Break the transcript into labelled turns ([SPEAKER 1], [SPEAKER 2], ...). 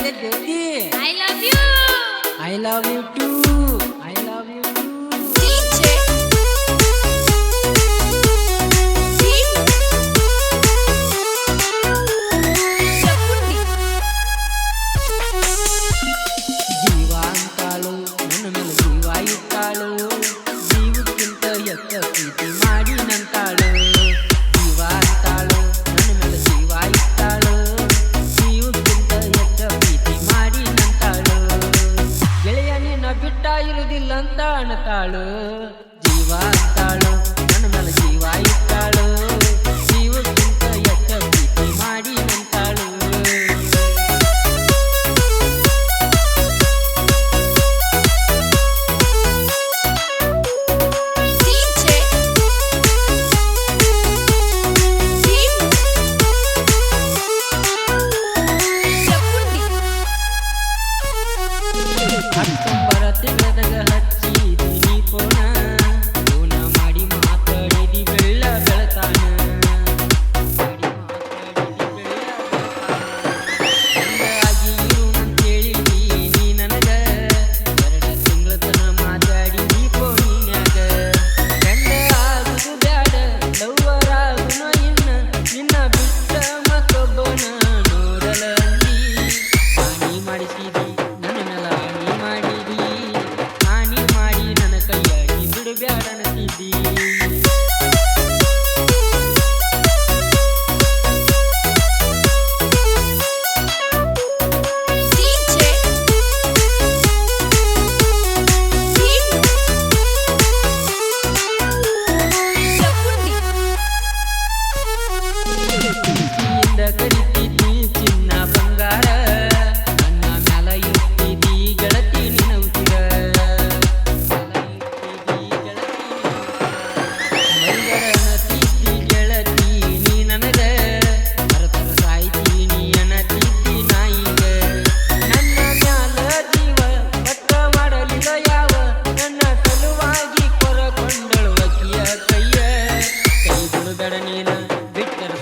[SPEAKER 1] ಗೆಳತಿ
[SPEAKER 2] I love you.
[SPEAKER 1] I love you too. I love you too.
[SPEAKER 2] DJ. ಚಪ್ಪುಂಡಿ.
[SPEAKER 1] ಜೀವ ಅಂತಾಳು ನನ್ನ ಮೇಲೆ ಜೀವ ಇಟ್ಟಾಳು ಜೀವಕ್ಕಿಂತ ಎತ್ತ ಪ್ರೀತಿ ಮಾಡಿ ನಂತಾಳು ಜೀವ ಅಂತಾಳು ನನ್ನ ಮೇಲೆ ಜೀವ ಇಟ್ಟಾಳು ಜೀವಕ್ಕಿಂತ ಎತ್ತ ಪ್ರೀತಿ ಮಾಡಿ ನಂತಾಳು ಗೆಳೆಯ ನಿನ್ನ ಬಿಟ್ಟ ಇರುವುದಿಲ್ಲ ಅಂತ ಅನ್ನತಾಳು ಜೀವ ಅಂತಾಳು ನನ್ನ ಮೇಲೆ ಜೀವ ಇಟ್ಟಾಳು ಜೀವಕ್ಕಿಂತ ಎತ್ತ ಪ್ರೀತಿ ಮಾಡಿ ನಂತಾಳು
[SPEAKER 2] DJ. ಚಪ್ಪುಂಡಿ.
[SPEAKER 1] ಅಕ್ಟೋಬರ ತಿಂಗಳದಾಗ ಹಚ್ಚಿದೀನಿ ಫೋನ ಮಾಡಿ ಮಾತಾಡಿದಿ ಬೆಳ್ಳ ಬೆಳತಾನ ಹಂಗಾಗಿ ಇರುನಂತೇಳಿದಿ ನೀ ನನಗ 2 ತಿಂಗಳ ತನ ಮಾತಾಡಿದಿ ಫೋನಿನ್ಯಾಗ ಗಂಡ ಆಗುದು ಬ್ಯಾಡ ಲವ್ವರ್ ಆಗುನ ಇನ್ನ ನಿನ್ನ ಬಿಟ್ಟ ಮತ್ತೊಬ್ಬನ ನೋಡಲಲ್ಲಿ ಹಾನಿ ಮಾಡಿಸಿದಿ ನನ್ನ ಮೇಲ ಹಾನಿ ಮಾಡಿ ನನ್ನ ಕೈಯಾಗಿ ಬಿಡಬ್ಯಾಡ ಅನ್ನತಿದ್ದಿ
[SPEAKER 2] DJ. ಚಪ್ಪುಂಡಿ.
[SPEAKER 1] ಪ್ರೀತಿಯಿಂದ ಕರಿತಿದ್ದಿ ಚಿನ್ನ ಬಂಗಾರ ನನ್ನ ಮ್ಯಾಲ ಇರ್ತಿದ್ದಿ ಗೆಳತಿ ನಿನ ಉಸಿರ ಮೈಗಡನತಿದ್ದಿ ಗೆಳತಿ ನೀ ನನಗ ತರತರ ಸಾಯ್ತೀನಿ ಅನ್ನತಿದ್ದಿ ನಾಯಿಗ ನನ್ನ ಮ್ಯಾಲ ಜೀವ ಒಟ್ಟ ಮಾಡಲಿಲ್ಲ ಯಾವ ನನ್ನ ಸಲುವಾಗಿ ಕೊರಕೊಂಡಳು ಅಕ್ಕಿಯ ಕೈ ಬಿಡುಗಡ ನೀನ ಬಿಟ್ಟರ